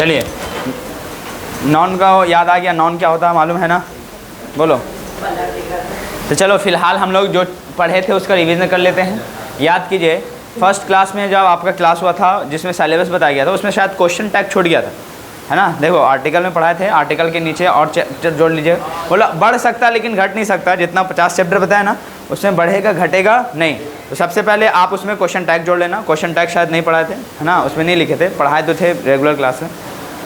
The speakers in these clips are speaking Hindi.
चलिए, नॉन का याद आ गया, नॉन क्या होता है मालूम है ना, बोलो। तो चलो फिलहाल हम लोग जो पढ़े थे उसका रिवीजन कर लेते हैं। याद कीजिए, फर्स्ट क्लास में जब आपका क्लास हुआ था जिसमें सिलेबस बताया गया था, उसमें शायद क्वेश्चन टैग छूट गया था, है ना। देखो आर्टिकल में पढ़ाए थे, आर्टिकल के नीचे और चैप्टर जोड़ लीजिए। बोला बढ़ सकता है लेकिन घट नहीं सकता, जितना 50 चैप्टर बताया ना उसमें बढ़ेगा घटेगा नहीं। तो सबसे पहले आप उसमें क्वेश्चन टैग जोड़ लेना। क्वेश्चन टैग शायद नहीं पढ़ाए थे, है ना, उसमें नहीं लिखे थे, पढ़ाए तो थे रेगुलर क्लास में।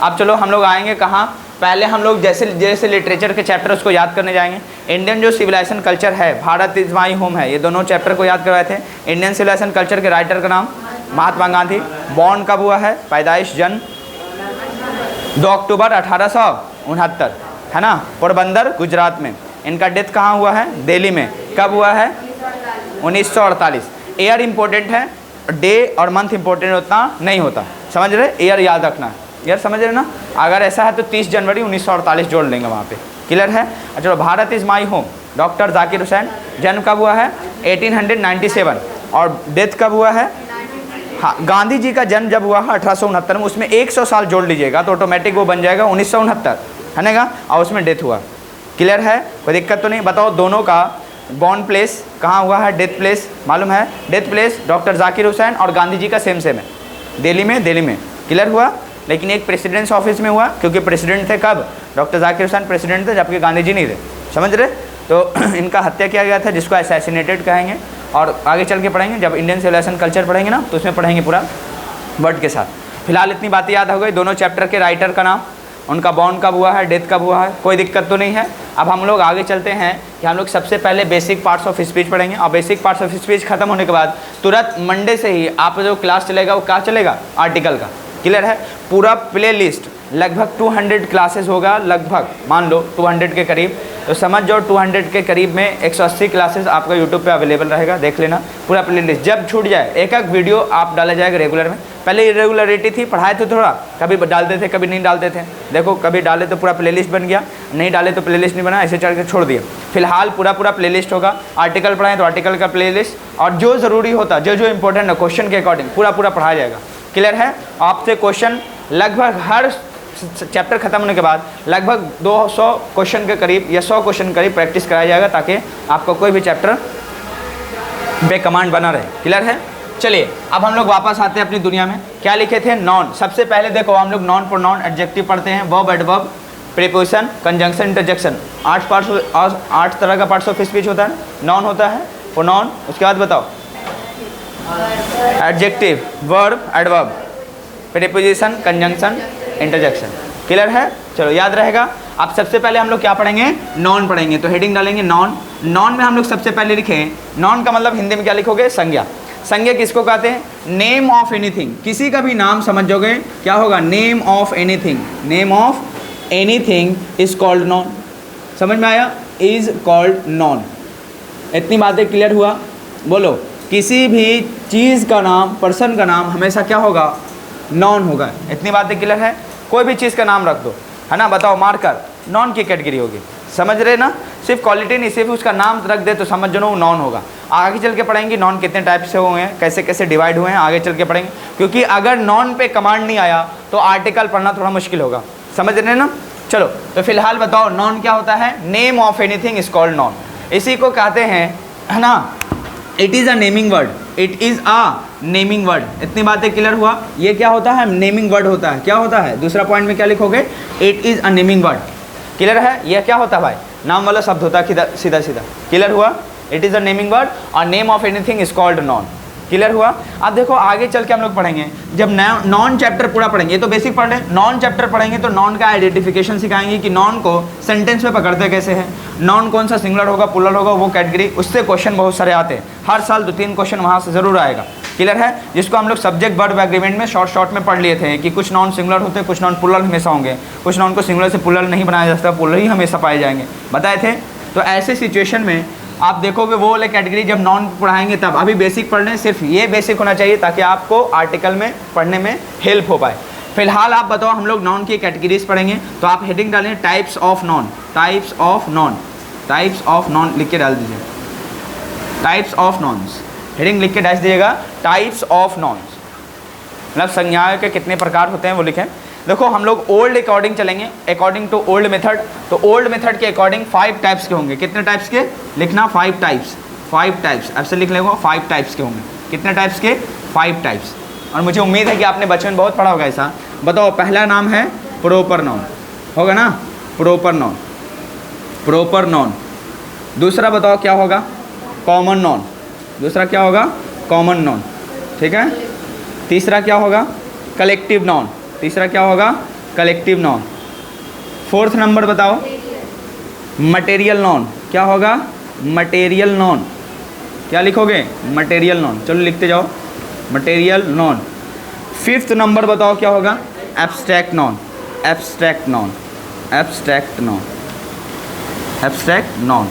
अब चलो हम लोग आएंगे कहाँ, पहले हम लोग जैसे जैसे लिटरेचर के चैप्टर उसको याद करने जाएंगे। इंडियन जो सिविलाइजेशन कल्चर है, भारत इज माई होम है, ये दोनों चैप्टर को याद करवाए थे। इंडियन सिविलाइजेशन कल्चर के राइटर का नाम महात्मा गांधी। बॉर्न कब हुआ है, पैदाइश जन्म 2 अक्टूबर 1869, है ना, पोरबंदर गुजरात में। इनका डेथ कहाँ हुआ है, दिल्ली में। कब हुआ है, 1948। ईयर इम्पोर्टेंट है, डे और मंथ इम्पोर्टेंट उतना नहीं होता, समझ रहे, ईयर याद रखना है, ईयर समझ रहे ना। अगर ऐसा है तो 30 जनवरी 1948 जोड़ लेंगे वहाँ पे, क्लियर है। चलो, Bharat is my home, doctor Zakir Hussain. जन्म कब हुआ है, 1897, और डेथ कब हुआ है, हाँ, गांधी जी का जन्म जब हुआ है 1869 में, उसमें 100 साल जोड़ लीजिएगा तो ऑटोमेटिक वो बन जाएगा 1969, है ना, और उसमें डेथ हुआ, क्लियर है, कोई दिक्कत तो नहीं। बताओ दोनों का बॉर्न प्लेस कहाँ हुआ है, डेथ प्लेस मालूम है, death place doctor Zakir Hussain और गांधी जी का सेम है, दिल्ली में, क्लियर हुआ। लेकिन एक प्रेसिडेंट्स ऑफिस में हुआ, क्योंकि प्रेसिडेंट थे कब, डॉक्टर जाकिर हुसैन प्रेसिडेंट थे, जबकि गांधी जी नहीं थे, समझ रहे। तो इनका हत्या किया गया था, जिसको असैसिनेटेड कहेंगे, और आगे चल के पढ़ेंगे जब इंडियन सिविलाइजेशन कल्चर पढ़ेंगे ना, तो उसमें पढ़ेंगे पूरा वर्ड के साथ। फिलहाल इतनी बातें याद हो गई, दोनों चैप्टर के राइटर का नाम, उनका बॉर्न कब हुआ है, डेथ कब हुआ है, कोई दिक्कत तो नहीं है। अब हम लोग आगे चलते हैं कि हम लोग सबसे पहले बेसिक पार्ट्स ऑफ स्पीच पढ़ेंगे, और बेसिक पार्ट्स ऑफ स्पीच खत्म होने के बाद तुरंत मंडे से ही आप जो क्लास चलेगा वो क्या चलेगा, आर्टिकल का, क्लियर है। पूरा प्ले लिस्ट लगभग 200 क्लासेस होगा, लगभग मान लो 200 के करीब, तो समझ जाओ 200 के करीब में 180 क्लासेस आपका यूट्यूब पे अवेलेबल रहेगा, देख लेना पूरा प्ले लिस्ट। जब छूट जाए एक एक वीडियो आप डाला जाएगा रेगुलर में। पहले इरेगुलरिटी थी, पढ़ाए तो थोड़ा, कभी डालते थे कभी नहीं डालते थे, देखो कभी डाले तो पूरा प्ले लिस्ट बन गया, नहीं डाले तो प्ले लिस्ट नहीं बना, ऐसे चल के छोड़ दिया। फिलहाल पूरा प्ले लिस्ट होगा, आर्टिकल पढ़ाएँ तो आर्टिकल का प्ले लिस्ट, और जो ज़रूरी होता, जो इंपॉर्टेंट है क्वेश्चन के अकॉर्डिंग पूरा पढ़ाया जाएगा, क्लियर है। आपसे क्वेश्चन लगभग हर चैप्टर खत्म होने के बाद लगभग 200 क्वेश्चन के करीब या 100 क्वेश्चन के करीब प्रैक्टिस कराया जाएगा, ताकि आपका कोई भी चैप्टर बेकमांड बना रहे, क्लियर है। चलिए अब हम लोग वापस आते हैं अपनी दुनिया में। क्या लिखे थे, नॉन। सबसे पहले देखो हम लोग नॉन प्रोनाउन एडजेक्टिव पढ़ते हैं, verb adverb preposition conjunction interjection. 8 तरह का पार्ट्स ऑफ स्पीच होता है, नॉन होता है, प्रोनाउन, उसके बाद बताओ adjective, verb adverb preposition conjunction interjection, clear है। चलो याद रहेगा। अब सबसे पहले हम लोग क्या पढ़ेंगे, नॉन पढ़ेंगे, तो हेडिंग डालेंगे नॉन। नॉन में हम लोग सबसे पहले लिखे, नॉन का मतलब हिंदी में क्या लिखोगे, संज्ञा। संज्ञा किसको कहते हैं, नेम ऑफ एनीथिंग, किसी का भी नाम समझोगे क्या होगा, name of anything, name of anything is called non. समझ में आया, इज कॉल्ड नॉन। इतनी बातें क्लियर हुआ, बोलो। किसी भी चीज़ का नाम, पर्सन का नाम हमेशा क्या होगा, नॉन होगा। इतनी बातें क्लियर है। कोई भी चीज़ का नाम रख दो, है ना, बताओ मार्कर, नॉन की कैटेगरी होगी, समझ रहे ना। सिर्फ क्वालिटी नहीं, सिर्फ उसका नाम रख दे तो समझ लो नॉन होगा। आगे चल के पढ़ेंगे नॉन कितने टाइप से हुए हैं, कैसे कैसे डिवाइड हुए हैं, आगे चल के पढ़ेंगे। क्योंकि अगर नॉन पे कमांड नहीं आया तो आर्टिकल पढ़ना थोड़ा मुश्किल होगा, समझ रहे ना। चलो तो फिलहाल बताओ नॉन क्या होता है, name of anything is called non. इसी को कहते हैं, है ना, it is a naming word, it is a naming word. इतनी बातें क्लियर हुआ। ये क्या होता है, नेमिंग वर्ड होता है। क्या होता है, दूसरा पॉइंट में क्या लिखोगे, it is a naming word, clear है। यह क्या होता है भाई, नाम वाला शब्द होता है, सीधा सीधा, क्लियर हुआ। It is a naming word और name of anything is called noun, clear हुआ। अब देखो आगे चल के हम लोग पढ़ेंगे, जब नॉन चैप्टर पूरा पढ़ेंगे, तो बेसिक पढ़ रहे, नॉन चैप्टर पढ़ेंगे तो नॉन का आइडेंटिफिकेशन सिखाएंगे कि नॉन को सेंटेंस में पकड़ते कैसे हैं, नॉन कौन सा सिंगुलर होगा प्लूरल होगा, वो कैटेगरी, उससे क्वेश्चन बहुत सारे आते हैं, हर साल 2-3 क्वेश्चन वहाँ से ज़रूर आएगा, क्लियर है। जिसको हम लोग सब्जेक्ट वर्ब एग्रीमेंट में शॉर्ट में पढ़ लिए थे कि कुछ नॉन सिंगुलर होते हैं, कुछ नॉन प्लूरल हमेशा होंगे, कुछ नॉन को सिंगुलर से प्लूरल नहीं बनाया जा सकता, प्लूरल ही हमेशा पाए जाएंगे, बताए थे। तो ऐसे सिचुएशन में आप देखोगे वो वाले कैटेगरी जब नॉन पढ़ाएंगे तब। अभी बेसिक पढ़ लें, सिर्फ ये बेसिक होना चाहिए ताकि आपको आर्टिकल में पढ़ने में हेल्प हो पाए। फिलहाल आप बताओ, हम लोग नॉन की कैटेगरीज पढ़ेंगे, तो आप हेडिंग डालें types of non, types of non, types of non लिख के डाल दीजिए, टाइप्स ऑफ नॉन्स, हेडिंग लिख के डाल दीजिएगा, टाइप्स ऑफ नॉन्स, मतलब संज्ञाएं के कितने प्रकार होते हैं वो लिखें। देखो हम लोग ओल्ड अकॉर्डिंग चलेंगे, अकॉर्डिंग टू ओल्ड मेथड। तो ओल्ड मेथड के अकॉर्डिंग 5 टाइप्स के होंगे। कितने टाइप्स के लिखना? 5 टाइप्स। 5 टाइप्स ऐसे लिख लेंगे, 5 टाइप्स के होंगे। कितने टाइप्स के? 5 टाइप्स। और मुझे उम्मीद है कि आपने बचपन में बहुत पढ़ा होगा ऐसा। बताओ, पहला नाम है प्रॉपर नाउन, होगा ना? Proper noun, proper noun. दूसरा बताओ क्या होगा? Common noun. दूसरा क्या होगा? कॉमन नाउन, ठीक है। तीसरा क्या होगा? Collective noun. तीसरा क्या होगा? Collective noun. फोर्थ नंबर बताओ, मटेरियल नाउन। क्या होगा? Material noun. क्या लिखोगे? Material noun. चलो लिखते जाओ, मटेरियल नाउन। फिफ्थ नंबर बताओ क्या होगा? Abstract noun. Abstract noun, abstract noun, abstract noun.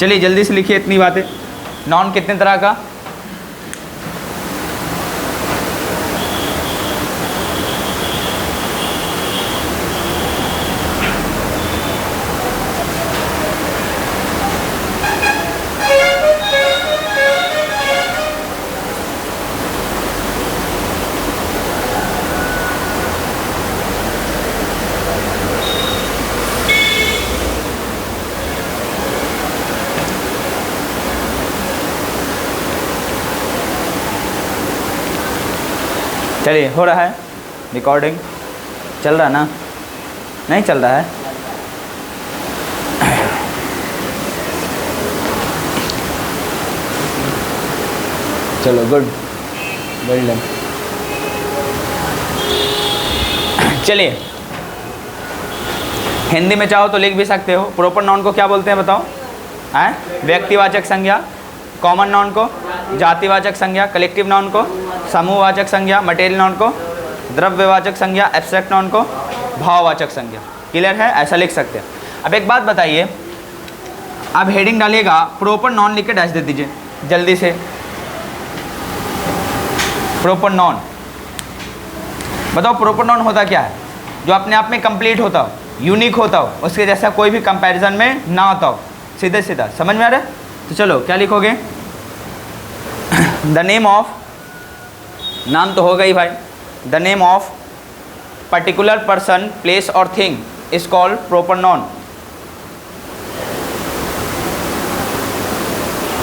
चलिए जल्दी से लिखिए इतनी बातें। नाउन कितने तरह का? चलिए, हो रहा है रिकॉर्डिंग? चल रहा ना? नहीं चल रहा है? चलो गुड, वेल डन। चलिए, हिंदी में चाहो तो लिख भी सकते हो। प्रॉपर नाउन को क्या बोलते हैं बताओ? हैं? व्यक्तिवाचक संज्ञा। कॉमन नाउन को जातिवाचक संज्ञा। कलेक्टिव नाउन को समूहवाचक संज्ञा। मटेरियल नाउन को द्रव्यवाचक संज्ञा। एब्स्ट्रैक्ट नाउन को भाववाचक संज्ञा। क्लियर है? ऐसा लिख सकते हैं। अब एक बात बताइए, अब हेडिंग डालिएगा, प्रॉपर नाउन लिख के डैश दे दीजिए जल्दी से। प्रॉपर नाउन बताओ, प्रॉपर नाउन होता क्या है? जो अपने आप में कंप्लीट होता हो, यूनिक होता हो, उसके जैसा कोई भी कंपैरिजन में ना होता हो। सीधे सीधा समझ में आ रहा है? तो चलो क्या लिखोगे? द नेम ऑफ, नाम तो होगा ही भाई। The name of particular person, place और thing is called proper noun.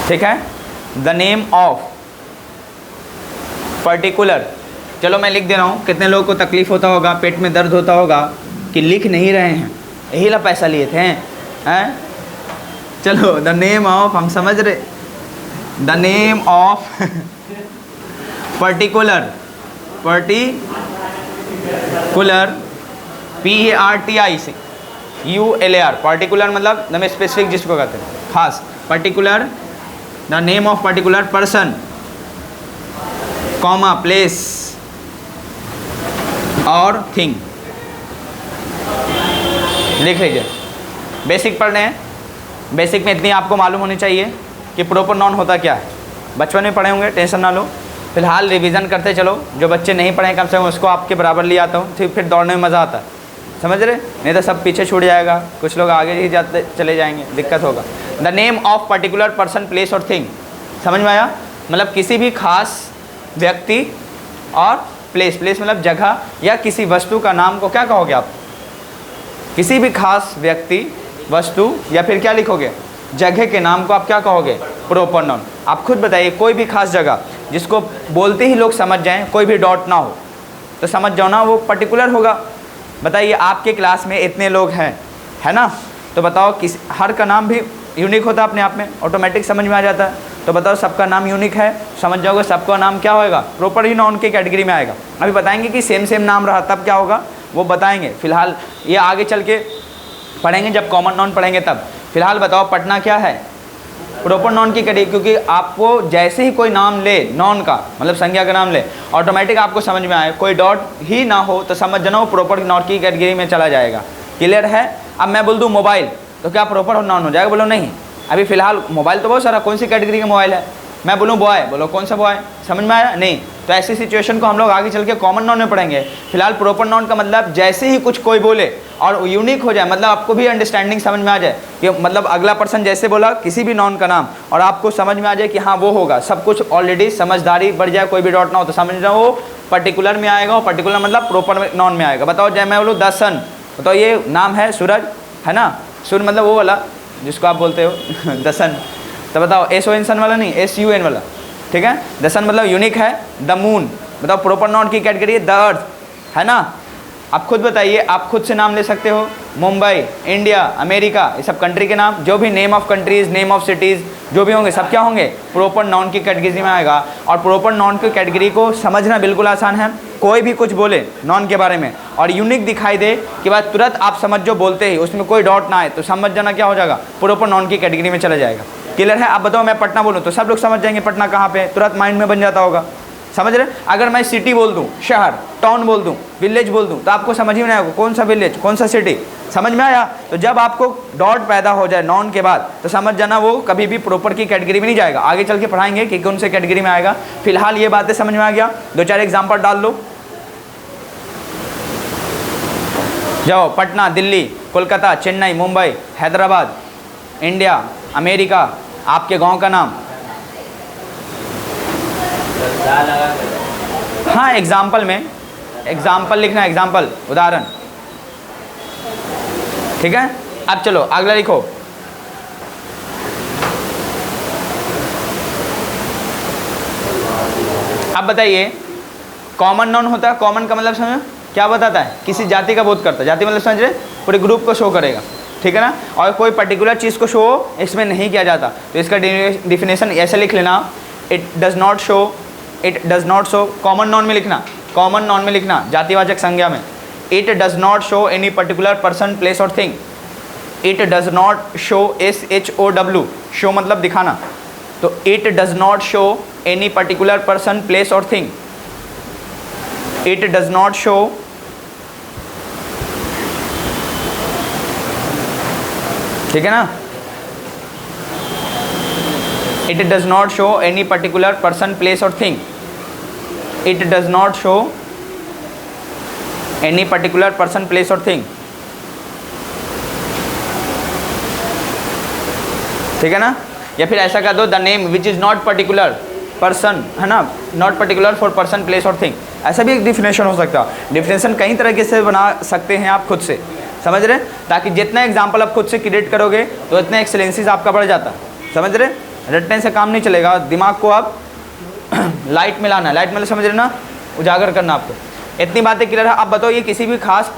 ठीक है? The name of particular. चलो मैं लिख दे रहा हूँ। कितने लोगों को तकलीफ होता होगा, पेट में दर्द होता होगा कि लिख नहीं रहे हैं, यही ला पैसा लिए थे हैं? चलो, द नेम ऑफ, हम समझ रहे, the name of particular, particular, PARTICULAR, particular मतलब एकदम स्पेसिफिक जिसको कहते हैं, खास। Particular, the name of particular person, comma, place और थिंग। लिख लीजिए। बेसिक पढ़ रहे हैं, बेसिक में इतनी आपको मालूम होनी चाहिए कि प्रॉपर नाउन होता क्या है। बचपन में पढ़े होंगे, टेंशन ना लो। फिलहाल रिवीजन करते चलो। जो बच्चे नहीं पढ़े कम से कम उसको आपके बराबर ले आता हूँ, फिर दौड़ने में मज़ा आता है। समझ रहे? नहीं तो सब पीछे छूट जाएगा, कुछ लोग आगे ही जाते चले जाएंगे, दिक्कत होगा। The name of particular person, place और थिंग। समझ में आया? मतलब किसी भी खास व्यक्ति और प्लेस, प्लेस मतलब जगह या किसी वस्तु का नाम को क्या कहोगे आप? किसी भी खास व्यक्ति, वस्तु या फिर क्या लिखोगे? जगह के नाम को आप क्या कहोगे? Proper noun. आप खुद बताइए, कोई भी खास जगह जिसको बोलते ही लोग समझ जाएं, कोई भी डॉट ना हो, तो समझ जाओ ना वो पर्टिकुलर होगा। बताइए, आपके क्लास में इतने लोग हैं, है ना? तो बताओ, किस हर का नाम भी यूनिक होता है अपने आप में, ऑटोमेटिक समझ में आ जाता है। तो बताओ, सबका नाम यूनिक है, समझ जाओगे सबका नाम क्या होएगा? प्रॉपर ही नाउन की कैटेगरी में आएगा। अभी बताएंगे कि सेम सेम नाम रहा तब क्या होगा, वो बताएंगे। फिलहाल ये आगे चल के पढ़ेंगे, जब कॉमन नाउन पढ़ेंगे तब। फिलहाल बताओ, पढ़ना क्या है? प्रॉपर नाउन की कैटेगरी, क्योंकि आपको जैसे ही कोई नाम ले, नाउन का मतलब संज्ञा का नाम ले, ऑटोमेटिक आपको समझ में आए, कोई डॉट ही ना हो तो समझ जाना वो प्रॉपर नाउन की कैटेगरी में चला जाएगा। क्लियर है? अब मैं बोल दूँ मोबाइल, तो क्या प्रॉपर नाउन हो जाएगा? बोलो नहीं। अभी फिलहाल मोबाइल तो बहुत सारा, कौन सी कैटेगरी का मोबाइल है? मैं बोलूँ बॉय, बोलो कौन सा बॉय? समझ में आया? नहीं। तो ऐसी सिचुएशन को हम लोग आगे चल के कॉमन नाउन में पढ़ेंगे। फिलहाल प्रॉपर नाउन का मतलब जैसे ही कुछ कोई बोले और यूनिक हो जाए, मतलब आपको भी अंडरस्टैंडिंग समझ में आ जाए कि मतलब अगला पर्सन जैसे बोला किसी भी नाउन का नाम और आपको समझ में आ जाए कि हाँ वो होगा, सब कुछ ऑलरेडी समझदारी बढ़ जाए, कोई भी डॉट ना हो तो समझ रहा हो पर्टिकुलर में आएगा, और पर्टिकुलर मतलब प्रॉपर नॉन में आएगा। बताओ जब मैं बोलूँ द सन, बताओ ये नाम है सूरज, है ना, सूर्य मतलब वो वाला जिसको आप बोलते हो द सन। तो बताओ SON सन वाला नहीं, SUN वाला, ठीक है। द सन मतलब यूनिक है। द मून बताओ प्रॉपर नॉन की कैटेगरी है द अर्थ, है ना। आप खुद बताइए, आप खुद से नाम ले सकते हो, मुंबई, इंडिया, अमेरिका, ये सब कंट्री के नाम, जो भी name of countries, name of cities जो भी होंगे सब क्या होंगे, प्रॉपर नाउन की कैटेगरी में आएगा। और प्रॉपर नाउन की कैटेगरी को समझना बिल्कुल आसान है। कोई भी कुछ बोले नाउन के बारे में और यूनिक दिखाई दे कि बाद तुरंत आप समझ जो बोलते ही उसमें कोई डॉट ना आए, तो समझ जाना क्या हो जाएगा, प्रॉपर नाउन की कैटेगरी में चला जाएगा। क्लियर है। आप बताओ मैं पटना बोलूँ तो सब लोग समझ जाएंगे पटना कहाँ पे, तुरंत माइंड में बन जाता होगा, समझ रहे। अगर मैं सिटी बोल दूँ, शहर, टाउन बोल दूँ, विलेज बोल दूँ, तो आपको समझ ही नहीं आएगा कौन सा विलेज कौन सा सिटी, समझ में आया। तो जब आपको डॉट पैदा हो जाए नॉन के बाद, तो समझ जाना वो कभी भी प्रॉपर की कैटेगरी में नहीं जाएगा। आगे चल के पढ़ाएंगे कि कौन से कैटेगरी में आएगा। फिलहाल ये बातें समझ में आ गया। 2-4 एग्जाम्पल डाल लो। जाओ, पटना, दिल्ली, कोलकाता, चेन्नई, मुंबई, हैदराबाद, इंडिया, अमेरिका, आपके गांव का नाम। हाँ, एग्जाम्पल में एग्जाम्पल लिखना, एग्जाम्पल उदाहरण, ठीक है। अब चलो अगला लिखो। अब बताइए, कॉमन नाउन होता है, कॉमन का मतलब समझो क्या बताता है, किसी जाति का बोध करता है। जाति मतलब समझ रहे, पूरे ग्रुप को शो करेगा, ठीक है ना। और कोई पर्टिकुलर चीज़ को शो इसमें नहीं किया जाता, तो इसका डिफिनेशन ऐसे लिख लेना, it does not show, it does not show. Common noun में लिखना, कॉमन नाउन में लिखना, जातिवाचक संज्ञा में, it does not show any particular person, place और thing. It does not show, SHOW, show मतलब दिखाना, तो it does not show any particular person, place और thing. It does not show, ठीक है ना। It does not show any particular person, place और thing. It does not show any particular person, place और थिंग, ठीक है ना। या फिर ऐसा कर दो, the name which is not particular person, है ना, not particular for person, place और थिंग। ऐसा भी एक डिफिनेशन हो सकता है। डिफिनेशन कई तरीके से बना सकते हैं आप खुद से, समझ रहे, ताकि जितना एग्जाम्पल आप खुद से क्रिएट करोगे तो इतना एक्सेलेंसीज आपका बढ़ जाता है, समझ रहे। रटने से काम नहीं चलेगा, दिमाग को आप लाइट में लाना, लाइट में समझ रहे ना, उजागर करना आपको। इतनी बातें क्लियर है। आप बताओ, ये किसी भी खास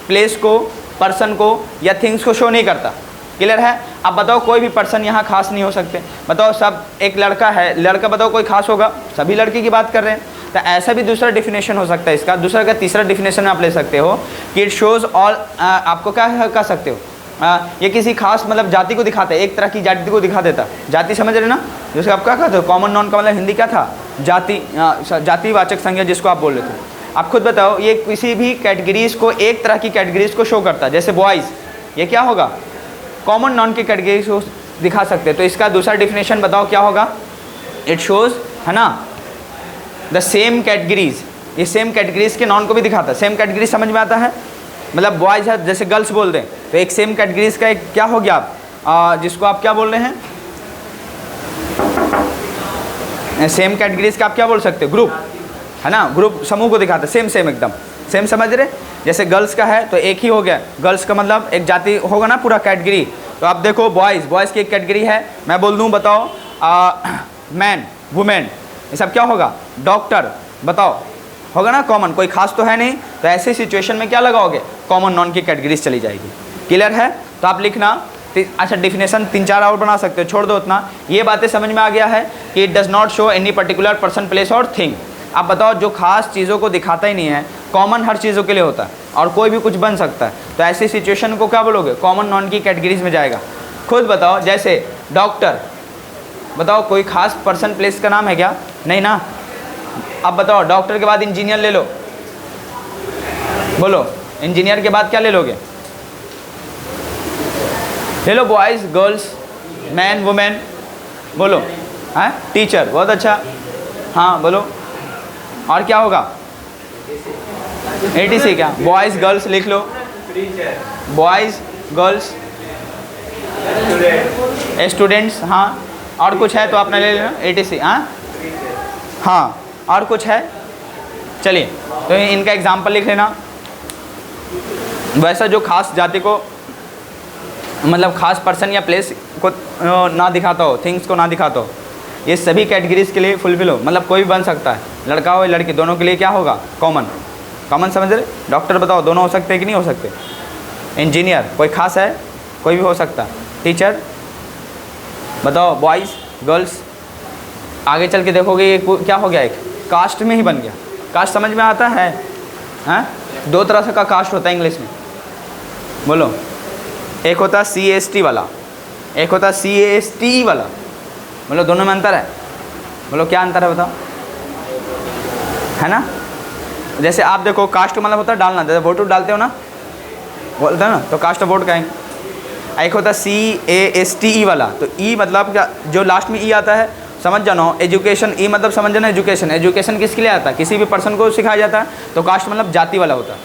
प्लेस को, पर्सन को या थिंग्स को शो नहीं करता, क्लियर है। आप बताओ, कोई भी पर्सन यहाँ खास नहीं हो सकते। बताओ, सब एक लड़का है, लड़का बताओ कोई खास होगा, सभी लड़की की बात कर रहे हैं। तो ऐसा भी दूसरा डिफिनेशन हो सकता है इसका। दूसरा का तीसरा डिफिनेशन आप ले सकते हो कि इट शोज़ ऑल, आपको क्या कह सकते हो, ये किसी खास मतलब जाति को दिखाता है, एक तरह की जाति को दिखा देता। जाति समझ रहे ना, जैसे आप क्या कहते हो, कॉमन नाउन का मतलब हिंदी क्या था, जाति, जातिवाचक संज्ञा जिसको आप बोल रहे थे। आप खुद बताओ, ये किसी भी कैटेगरीज को, एक तरह की कैटेगरीज को शो करता है। जैसे बॉयज़, ये क्या होगा, कॉमन नाउन की कैटेगरीज को दिखा सकते हैं। तो इसका दूसरा डिफिनेशन बताओ क्या होगा, इट शोज़, है ना, द सेम कैटेगरीज, ये सेम कैटेगरीज के नाउन को भी दिखाता है। सेम कैटेगरी समझ में आता है, मतलब बॉयज़ है, जैसे गर्ल्स बोल दें तो एक सेम कैटेगरीज का एक क्या हो गया आप, जिसको आप क्या बोल रहे हैं, सेम कैटेगरीज का आप क्या बोल सकते हो, ग्रुप, है ना, ग्रुप, समूह को दिखाता है। सेम सेम एकदम सेम, समझ रहे। जैसे गर्ल्स का है तो एक ही हो गया, गर्ल्स का मतलब एक जाति होगा ना, पूरा कैटेगरी। तो आप देखो, बॉयज़, बॉयज़ की एक कैटेगरी है। मैं बोल दूँ, बताओ, मैन, वुमेन, ये सब क्या होगा, डॉक्टर, बताओ, होगा ना कॉमन, कोई खास तो है नहीं। तो ऐसे सिचुएशन में क्या लगाओगे, कॉमन नाउन की कैटेगरीज चली जाएगी। क्लियर है। तो आप लिखना, अच्छा डिफिनेशन 3-4 और बना सकते हो, छोड़ दो उतना। ये बातें समझ में आ गया है कि it does not show any particular person, place और थिंग। आप बताओ, जो खास चीज़ों को दिखाता ही नहीं है, कॉमन हर चीज़ों के लिए होता है और कोई भी कुछ बन सकता है, तो ऐसी सिचुएशन को क्या बोलोगे, कॉमन नाउन की कैटेगरीज में जाएगा। खुद बताओ, जैसे डॉक्टर, बताओ कोई खास पर्सन, प्लेस का नाम है क्या, नहीं ना। अब बताओ, डॉक्टर के बाद इंजीनियर ले लो, बोलो, इंजीनियर के बाद क्या ले लोगे, ले लो बॉयज़, गर्ल्स, मैन, वुमेन, बोलो, हाँ, टीचर, बहुत अच्छा, हाँ बोलो, और क्या होगा, ATC क्या, बॉयज़ गर्ल्स लिख लो, बॉयज़ गर्ल्स, स्टूडेंट्स, हाँ, और कुछ है तो आपने ले लेना, ATC, हाँ हाँ, और कुछ है, चलिए, तो इनका एग्जाम्पल लिख लेना। वैसा जो खास जाति को, मतलब खास पर्सन या प्लेस को ना दिखाता हो, थिंग्स को ना दिखाता हो, ये सभी कैटेगरीज के लिए फुलफिल हो, मतलब कोई भी बन सकता है, लड़का हो या लड़की, दोनों के लिए क्या होगा, कॉमन। कॉमन समझ रहे? डॉक्टर बताओ दोनों हो सकते हैं कि नहीं हो सकते? इंजीनियर कोई खास है, कोई भी हो सकता है। टीचर बताओ, बॉयज़ गर्ल्स। आगे चल के देखोगे ये क्या हो गया, एक कास्ट में ही बन गया। कास्ट समझ में आता है? हाँ, दो तरह से का कास्ट होता है इंग्लिश में, बोलो। एक होता है CAST वाला, एक होता है CAST वाला। बोलो दोनों में अंतर है? बोलो क्या अंतर है बताओ, है ना? जैसे आप देखो, कास्ट मतलब होता है डालना, जैसे वोट डालते हो ना, बोलते हैं ना, तो कास्ट वोट कहेंगे। एक होता है CASTE वाला, तो ई मतलब क्या, जो लास्ट में ई आता है, समझ जाना। एजुकेशन, ई मतलब समझ जाना एजुकेशन। एजुकेशन किसके लिए आता है? किसी भी पर्सन को सिखाया जाता है। तो कास्ट मतलब जाति वाला होता है,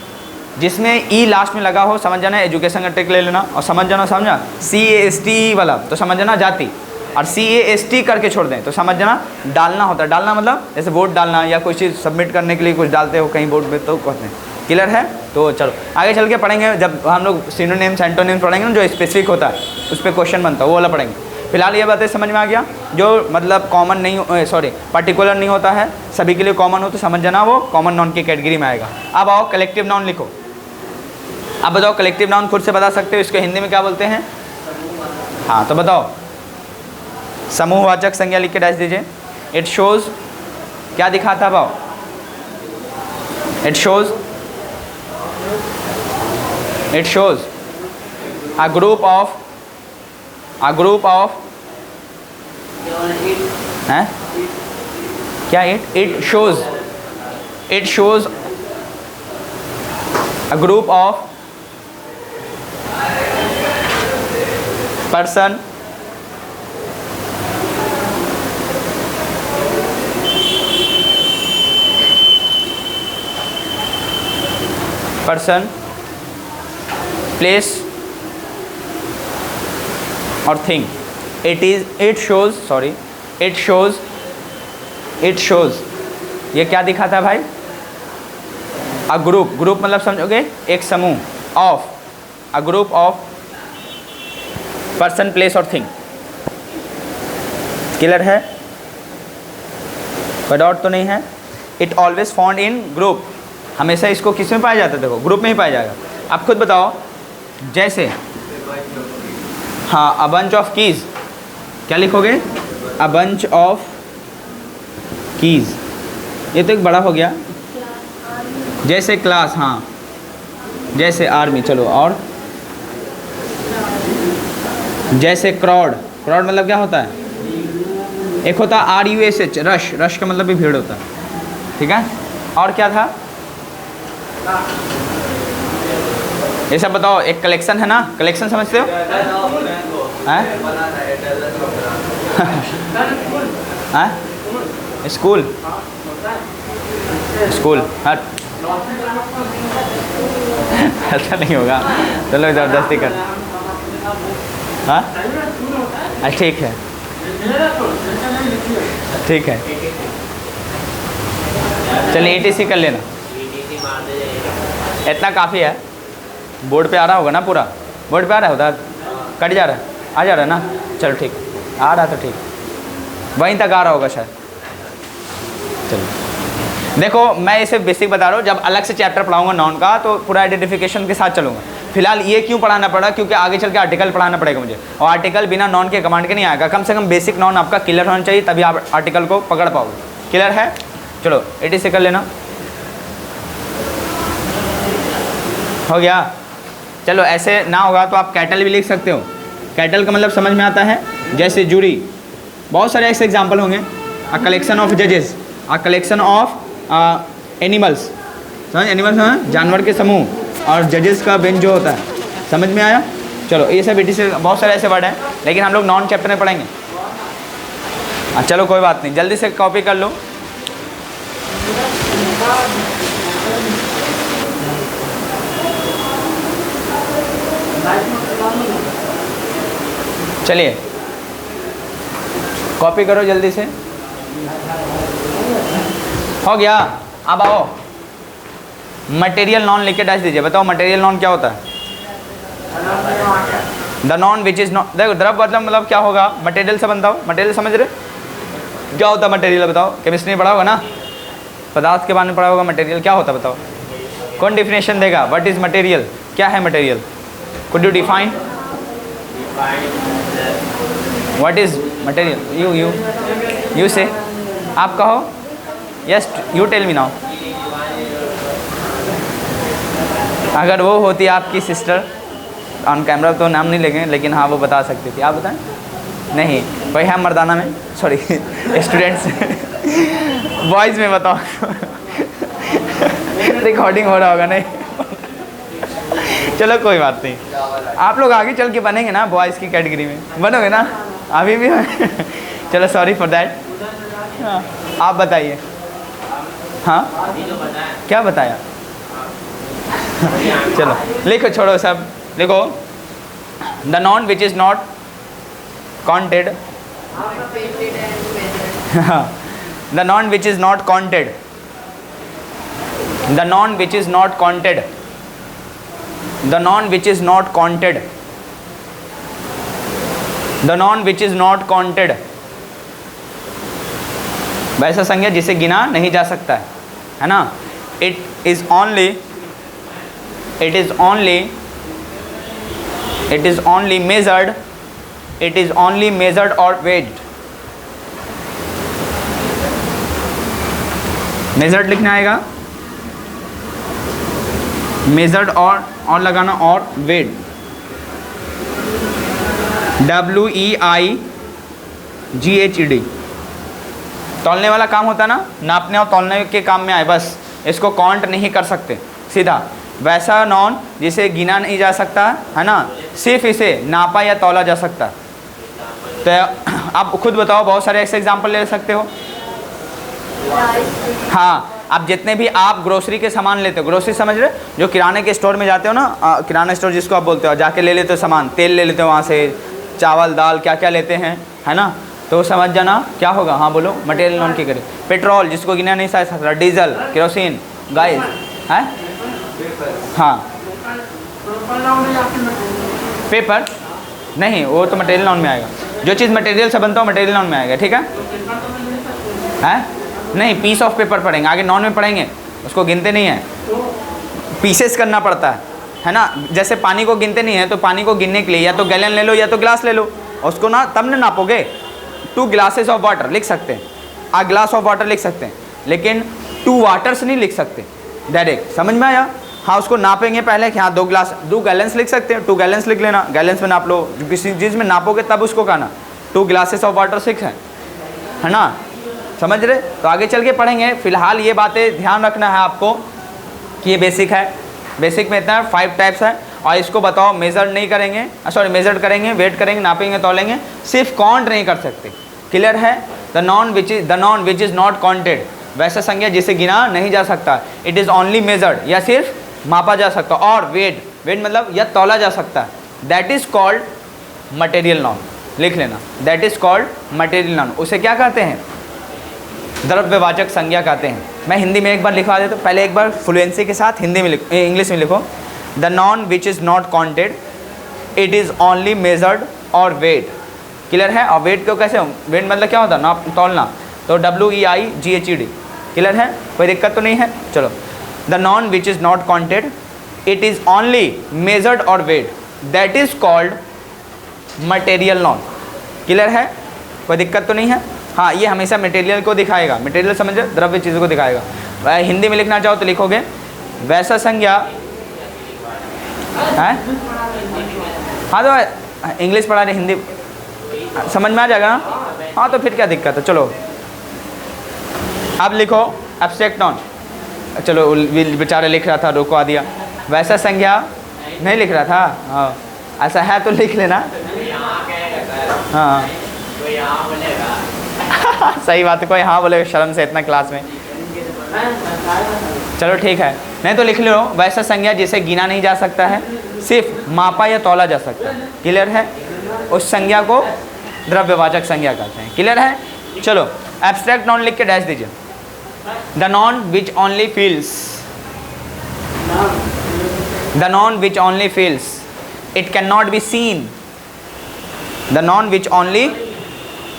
जिसमें ई लास्ट में लगा हो, समझ जाना एजुकेशन का टिक ले लेना। और समझ जाना, समझा? CAST वाला तो समझ जाना जाति, और CAST करके छोड़ दें तो समझ जाना डालना होता है। डालना मतलब जैसे वोट डालना या कोई चीज़ सबमिट करने के लिए कुछ डालते हो कहीं वोट में, तो कहते हैं। क्लियर है? तो चलो आगे चल के पढ़ेंगे, जब हम लोग सिनोनिम्स एंटोनिम्स पढ़ेंगे ना, जो स्पेसिफिक होता है उस पर क्वेश्चन बनता है, वो वाला पढ़ेंगे। फिलहाल ये बातें समझ में आ गया, जो मतलब कॉमन नहीं, सॉरी पर्टिकुलर नहीं होता है, सभी के लिए कॉमन हो, तो समझ जाना वो कॉमन नाउन की कैटेगरी में आएगा। अब आओ कलेक्टिव नाउन लिखो। अब बताओ कलेक्टिव नाउन खुद से बता सकते हो इसको हिंदी में क्या बोलते हैं? हाँ तो बताओ, समूहवाचक संज्ञा लिख के डैश दीजिए। इट शोज, क्या दिखाता है भाव? It shows a group of हैं क्या? it shows a group of person place or thing. It shows ये क्या दिखाता है भाई? अ ग्रुप मतलब समझोगे एक समूह, of a group of person place और थिंग। क्लियर है? कोई डाउट तो नहीं है? It always found in group, हमेशा इसको किस में पाया जाता है? देखो ग्रुप में ही पाया जाएगा। आप खुद बताओ, जैसे हाँ, अ बंच ऑफ कीज, क्या लिखोगे? अ बंच ऑफ कीज, ये तो एक बड़ा हो गया। जैसे क्लास, हाँ, जैसे आर्मी, चलो और जैसे क्राउड मतलब क्या होता है? एक होता है RUSH, रश का मतलब भी भीड़ होता है, ठीक है? और क्या था? ये सब बताओ। एक कलेक्शन है ना, कलेक्शन समझते हो? हैं? स्कूल हट ऐसा नहीं होगा, चलो ज़बरदस्ती कर। हाँ ठीक है, ठीक है, चलिए ETC कर लेना, इतना काफ़ी है। बोर्ड पे आ रहा होगा ना पूरा? बोर्ड पे आ रहा है, उधर कट जा रहा है, आ जा रहा है ना? चलो ठीक, आ रहा तो ठीक, वहीं तक आ रहा होगा शायद। चलो देखो, मैं इसे बेसिक बता रहा हूँ, जब अलग से चैप्टर पढ़ाऊंगा नाउन का तो पूरा आइडेंटिफिकेशन के साथ चलूँगा। फिलहाल ये क्यों पढ़ाना पड़ा? क्योंकि आगे चल के आर्टिकल पढ़ाना पड़ेगा मुझे, और आर्टिकल बिना नाउन के कमांड के नहीं आएगा। कम से कम बेसिक नाउन आपका क्लियर होना चाहिए, तभी आप आर्टिकल को पकड़ पाओगे। क्लियर है? चलो ETC कर लेना, हो गया। चलो ऐसे ना होगा तो आप कैटल भी लिख सकते हो। कैटल का मतलब समझ में आता है, जैसे जूरी, बहुत सारे ऐसे एग्जाम्पल होंगे। अ कलेक्शन ऑफ जजेस, अ कलेक्शन ऑफ एनिमल्स, समझ? एनिमल्स हैं जानवर के समूह, और जजेस का बेंच जो होता है, समझ में आया? चलो ये सब ETC, बहुत सारे ऐसे वर्ड हैं, लेकिन हम लोग नॉन चैप्टर में पढ़ेंगे। चलो कोई बात नहीं, जल्दी से कॉपी कर लो। चलिए कॉपी करो जल्दी से, हो गया। अब आओ मटेरियल नॉन लिख के डैश दीजिए। बताओ मटेरियल नॉन क्या होता है? The noun which is not, देखो द्रव मतलब क्या होगा? मटेरियल से बनता हो। मटेरियल समझ रहे क्या होता है मटेरियल? बताओ, केमिस्ट्री में पढ़ा होगा ना, पदार्थ के बारे में पढ़ा होगा। मटेरियल क्या होता है बताओ? कौन डिफिनेशन देगा? What is material? क्या है material? Could you define what is material? You say, आप कहो। Yes, you tell me now. अगर वो होती आपकी सिस्टर ऑन कैमरा तो नाम नहीं लेंगे, लेकिन हाँ वो बता सकती थी। आप बताएं। नहीं, वही है मर्दाना में, सॉरी स्टूडेंट्स बॉयज़ में बताओ रिकॉर्डिंग हो रहा होगा नहीं चलो कोई बात नहीं, आप लोग आगे चल के बनेंगे ना बॉयज़ की कैटेगरी में, बनोगे ना अभी भी चलो सॉरी फॉर दैट। आप बताइए। हाँ क्या बताया? चलो लिखो, छोड़ो सब, लिखो। The noun which is not counted, the noun which is not counted, the noun which is not counted, the noun which is not counted, the noun which is not counted, वैसा संज्ञा जिसे गिना नहीं जा सकता है ना। It is only, it is only measured, it is only measured or weighed। measured लिखना आएगा, measured और लगाना और weighed, WEIGHED। तौलने वाला काम होता है ना, नापने और तौलने के काम में आए, बस इसको काउंट नहीं कर सकते सीधा। वैसा नॉन जिसे गिना नहीं जा सकता है ना, सिर्फ इसे नापा या तौला जा सकता। तो आप खुद बताओ, बहुत सारे ऐसे एग्जाम्पल ले सकते हो। हाँ, आप जितने भी आप ग्रोसरी के सामान लेते हो, ग्रोसरी समझ रहे, जो किराने के स्टोर में जाते हो ना, किराना स्टोर जिसको आप बोलते हो, जाके ले लेते हो सामान, तेल ले लेते हो वहाँ से, चावल दाल क्या क्या लेते हैं, है ना, तो समझ जाना क्या होगा। हाँ बोलो, मटेरियल नॉन की करें। पेट्रोल जिसको गिना नहीं जा सकता, डीजल, केरोसिन, गैस है। हाँ, पेपर नहीं, वो तो मटेरियल नॉन में आएगा। जो चीज़ मटेरियल से बनता हो मटेरियल नॉन में आएगा, ठीक है? नहीं, पीस ऑफ पेपर पढ़ेंगे, आगे नॉन में पढ़ेंगे, उसको गिनते नहीं है, पीसेस करना पड़ता है ना। जैसे पानी को गिनते नहीं है, तो पानी को गिनने के लिए या तो गैलन ले लो या तो ग्लास ले लो, उसको ना तब ना नापोगे। 2 ग्लासेस ऑफ वाटर लिख सकते हैं, आ ग्लास ऑफ वाटर लिख सकते हैं, लेकिन 2 वाटर्स नहीं लिख सकते डायरेक्ट। समझ में आया? हाँ, उसको नापेंगे पहले कि हाँ 2 ग्लास, 2 गैलेंस लिख सकते हैं, 2 गैलेंस लिख लेना, गैलेंस में नाप लो। किसी चीज़ में नापोगे तब उसको कहना 2 ग्लासेस ऑफ वाटर 6 है ना, समझ रहे? तो आगे चल के पढ़ेंगे। फिलहाल ये बातें ध्यान रखना है आपको कि ये बेसिक है, बेसिक में इतना है, 5 टाइप्स है। और इसको बताओ, मेजर नहीं करेंगे, सॉरी मेजर करेंगे, वेट करेंगे, नापेंगे, तौलेंगे, सिर्फ काउंट नहीं कर सकते। क्लियर है? The noun which is not counted, वैसा संज्ञा जिसे गिना नहीं जा सकता। इट इज़ ओनली मेजर्ड, या सिर्फ मापा जा सकता। और वेट मतलब या तौला जा सकता है, that is called material non. लिख लेना, that is called material non. उसे क्या कहते हैं? द्रव्यवाचक संज्ञा कहते हैं। मैं हिंदी में एक बार लिखवा देता हूँ, पहले एक बार फ्लुएंसी के साथ हिंदी में इंग्लिश में लिखो। The noun which is not counted, it is only measured और वेट। क्लियर है? और वेट को कैसे, वेट मतलब क्या होता है? नाप, तौलना, तो WEIGHED। क्लियर है? कोई दिक्कत तो नहीं है? चलो, the noun which is not counted, it is only measured और weight, that is called material noun. Clear है? कोई दिक्कत तो नहीं है? हाँ, ये हमेशा मटेरियल को दिखाएगा, मटेरियल समझे, द्रव्य चीज़ों को दिखाएगा। हिंदी में लिखना चाहो तो लिखोगे वैसा संज्ञा है। हाँ, तो इंग्लिश पढ़ा रहे, हिंदी समझ में आ जाएगा ना? हाँ, तो फिर क्या दिक्कत है। चलो अब लिखो एब्स्ट्रैक्ट नॉन। चलो, बेचारे लिख रहा था, रुकवा दिया। वैसा संज्ञा नहीं लिख रहा था। हाँ, ऐसा है तो लिख लेना। हाँ सही बात है, कोई हाँ बोले शर्म से इतना क्लास में। चलो ठीक है, नहीं तो लिख लो वैसा संज्ञा जिसे गिना नहीं जा सकता है, सिर्फ मापा या तौला जा सकता है। क्लियर है? उस संज्ञा को द्रव्यवाचक संज्ञा कहते हैं। क्लियर है? चलो, एब्स्ट्रैक्ट नॉन लिख के डैश दीजिए। The noun which only feels, the noun which only feels, it can not be scene. The noun which only,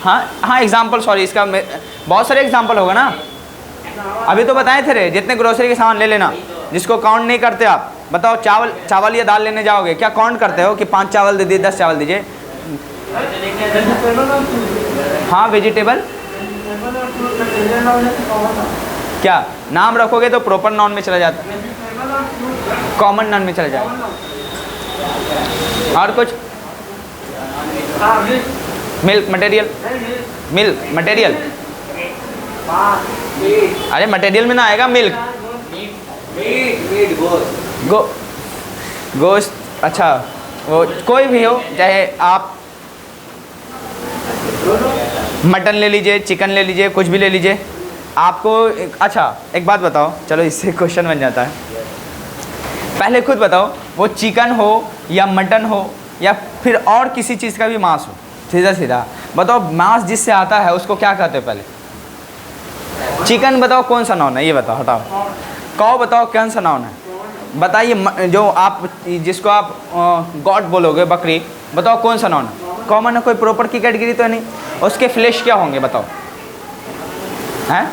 हाँ एग्जाम्पल, सॉरी इसका बहुत सारे एग्जाम्पल होगा ना, अभी तो बताए थे रे, जितने ग्रोसरी के सामान ले लेना, जिसको काउंट नहीं करते आप। बताओ चावल या दाल लेने जाओगे, क्या काउंट करते हो कि 5 चावल दे दिए, 10 चावल दीजिए? हाँ वेजिटेबल, क्या नाम रखोगे तो प्रॉपर नॉन में चला जाता है, कॉमन नॉन में चला जाएगा। और कुछ? मिल्क मटेरियल, मिल्क मटेरियल, अरे मटेरियल में ना आएगा मिल्क, गोश्त, अच्छा वो कोई भी हो, चाहे आप मटन ले लीजिए, चिकन ले लीजिए, कुछ भी ले लीजिए आपको। अच्छा एक बात बताओ, चलो इससे क्वेश्चन बन जाता है, पहले खुद बताओ, वो चिकन हो या मटन हो या फिर और किसी चीज़ का भी मांस हो, सीधा सीधा बताओ, मांस जिससे आता है उसको क्या कहते हैं? पहले चिकन बताओ कौन सा नाउन है, ये बताओ, हटाओ। कौ बताओ कौन सा नाउन है, बताइए। जो आप जिसको आप गॉड बोलोगे, बकरी, बताओ कौन सा नाउन है? कॉमन है, कोई प्रॉपर की कैटेगरी तो है नहीं। उसके फ्लेश क्या होंगे बताओ, हैं?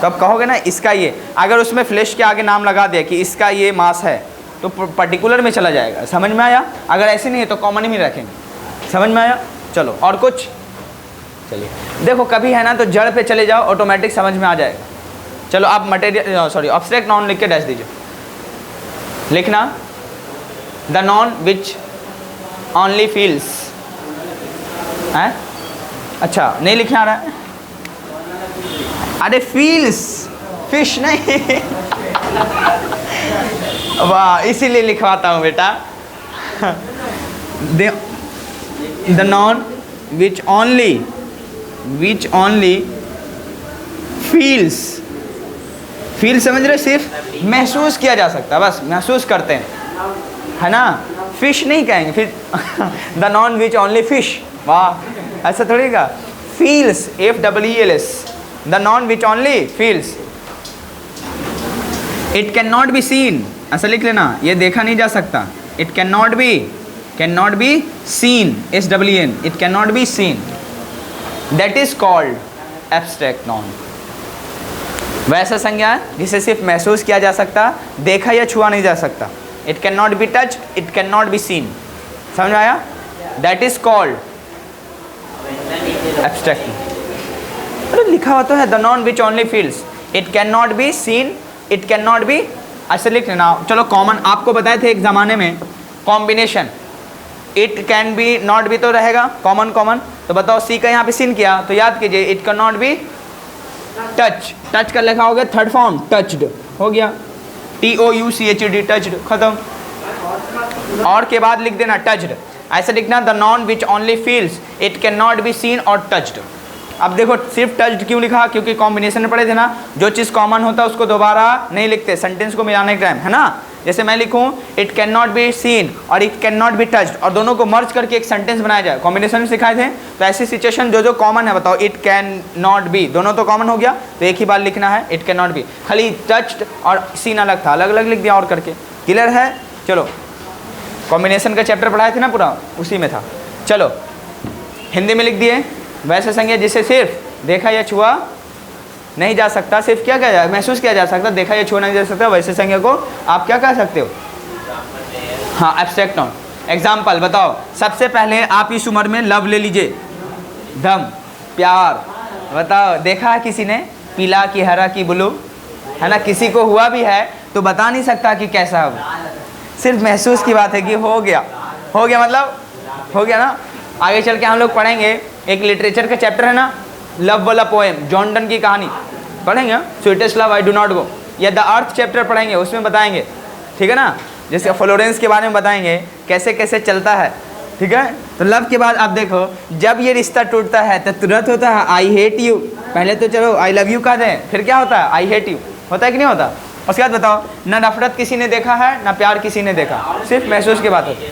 तो आप कहोगे ना इसका ये, अगर उसमें फ्लेश के आगे नाम लगा दिया कि इसका ये मांस है तो पर्टिकुलर में चला जाएगा। समझ में आया? अगर ऐसे नहीं है तो कॉमन ही रखेंगे। समझ में आया? चलो और कुछ, चलिए देखो, कभी है ना तो जड़ पे चले जाओ, ऑटोमेटिक समझ में आ जाएगा। चलो आप मटेरियल, सॉरी ऑब्स्ट्रैक्ट नाउन लिख के डैश दीजिए। लिखना the noun which only feels, हैं? अच्छा नहीं लिखना आ रहा है? अरे फील्स, फिश नहीं वाह, इसीलिए लिखवाता हूँ बेटा। The noun which only feels, feel समझ रहे, सिर्फ महसूस किया जा सकता है, बस महसूस करते हैं, है ना? फिश नहीं कहेंगे फिर the noun which only fish, वाह ऐसा थोड़ी का, feels, FEELS, the noun which only feels. It can not be scene, ऐसा लिख लेना, ये देखा नहीं जा सकता। It can not be scene, SEEN, it can not be scene, that is called abstract noun. वैसा संज्ञा जिसे सिर्फ महसूस किया जा सकता, देखा या छुआ नहीं जा सकता। It can not be touched, it can not be scene. समझ में आया? That is called abstract. अरे लिखा हुआ तो है the noun which only feels, it can not be scene, it can not B, ऐसे लिख लेना। चलो कॉमन आपको बताए थे एक ज़माने में, combination, it can be not be तो रहेगा कॉमन, तो बताओ सी का यहाँ पे सीन किया तो याद कीजिए it can not be touch का लिखा हो गया, थर्ड फॉर्म टच्ड हो गया, TOUCHD, टच्ड, खत्म। और के बाद लिख देना टच्ड, ऐसे लिखना the noun which only feels, it can not be seen और टच्ड। अब देखो सिर्फ टच्ड क्यों लिखा, क्योंकि कॉम्बिनेशन में पढ़े थे ना, जो चीज़ कॉमन होता है उसको दोबारा नहीं लिखते सेंटेंस को मिलाने के टाइम, है ना? जैसे मैं लिखूं it can not be seen और it can not be touched, और दोनों को मर्ज करके एक सेंटेंस बनाया जाए, कॉम्बिनेशन में सिखाए थे। तो ऐसी सिचुएशन जो कॉमन है बताओ, इट कैन नॉट बी, दोनों तो कॉमन हो गया, तो एक ही बार लिखना है इट कैन नॉट बी, खाली टच्ड और सीन अलग था, अलग अलग लिख दिया और करके। क्लियर है? चलो कॉम्बिनेशन का चैप्टर पढ़ाए थे ना पूरा, उसी में था। चलो हिंदी में लिख दिए, वैसे संज्ञा जिसे सिर्फ देखा या छुआ नहीं जा सकता, सिर्फ क्या किया महसूस किया जा सकता, देखा या छुआ नहीं जा सकता, वैसे संज्ञा को आप क्या कह सकते हो? हाँ एब्स्ट्रैक्ट नाउन। एग्जाम्पल बताओ, सबसे पहले आप इस उम्र में लव ले लीजिए, धम, प्यार, बताओ देखा है किसी ने पीला की हरा की ब्लू, है ना? किसी को हुआ भी है तो बता नहीं सकता कि कैसा हो, सिर्फ महसूस की बात है कि हो गया मतलब हो गया ना। आगे चल के हम लोग पढ़ेंगे, एक लिटरेचर का चैप्टर है ना, लव वाला पोएम, जॉन डन की कहानी पढ़ेंगे, sweetest love I do not go, या द अर्थ चैप्टर पढ़ेंगे, उसमें बताएंगे, ठीक है ना? जैसे फ्लोरेंस के बारे में बताएंगे कैसे कैसे चलता है, ठीक है? तो लव के बाद आप देखो, जब ये रिश्ता टूटता है तो तुरंत होता है आई हेट यू, पहले तो चलो आई लव यू कह दें, फिर क्या होता है आई हेट यू, होता है कि नहीं होता? उसके बाद बताओ, ना नफरत किसी ने देखा है ना प्यार किसी ने देखा, सिर्फ महसूस की बात होती है।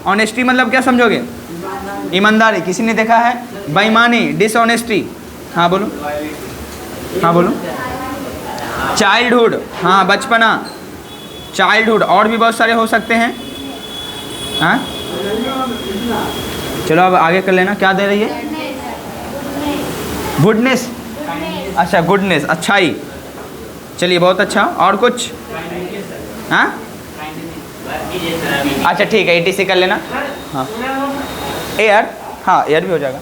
ऑनेस्टी मतलब क्या समझोगे? ईमानदारी, किसी ने देखा है? बेईमानी, डिसऑनेस्टी, हाँ बोलो, हाँ बोलो। चाइल्डहुड, हाँ बचपना, चाइल्डहुड, और भी बहुत सारे हो सकते हैं। हाँ चलो अब आगे कर लेना, क्या दे रही है? गुडनेस, अच्छा गुडनेस, अच्छाई। चलिए बहुत अच्छा, और कुछ? हाँ अच्छा ठीक है, ETC कर लेना। हाँ एयर, हाँ एयर भी हो जाएगा,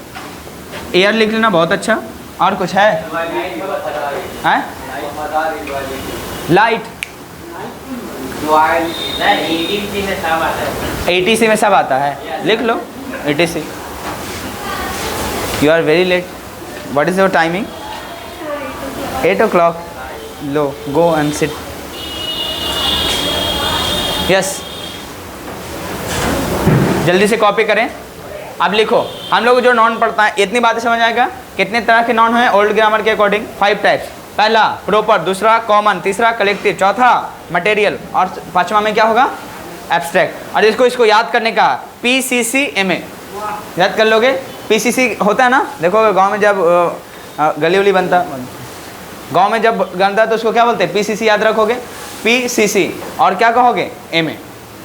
एयर लिख लेना, बहुत अच्छा। और कुछ है? हैं? लाइट, ETC में सब आता है, लिख लो ETC। You are very late, what is your timing? 8 o'clock। लो गो एंड सिट। यस, जल्दी से कॉपी करें। अब लिखो, हम लोग जो नॉन पढ़ता है इतनी बातें समझ आएगा। कितने तरह के नॉन हैं ओल्ड ग्रामर के अकॉर्डिंग? 5 टाइप्स। पहला प्रॉपर, दूसरा कॉमन, तीसरा कलेक्टिव, चौथा मटेरियल, और पांचवा में क्या होगा? एब्स्ट्रैक्ट। और इसको याद करने का PCCMA याद कर लोगे। PCC होता है ना, देखो गांव में जब गली उली बनता, गांव में जब बनता है तो उसको क्या बोलते हैं? PCC याद रखोगे, PCC, और क्या कहोगे? MA।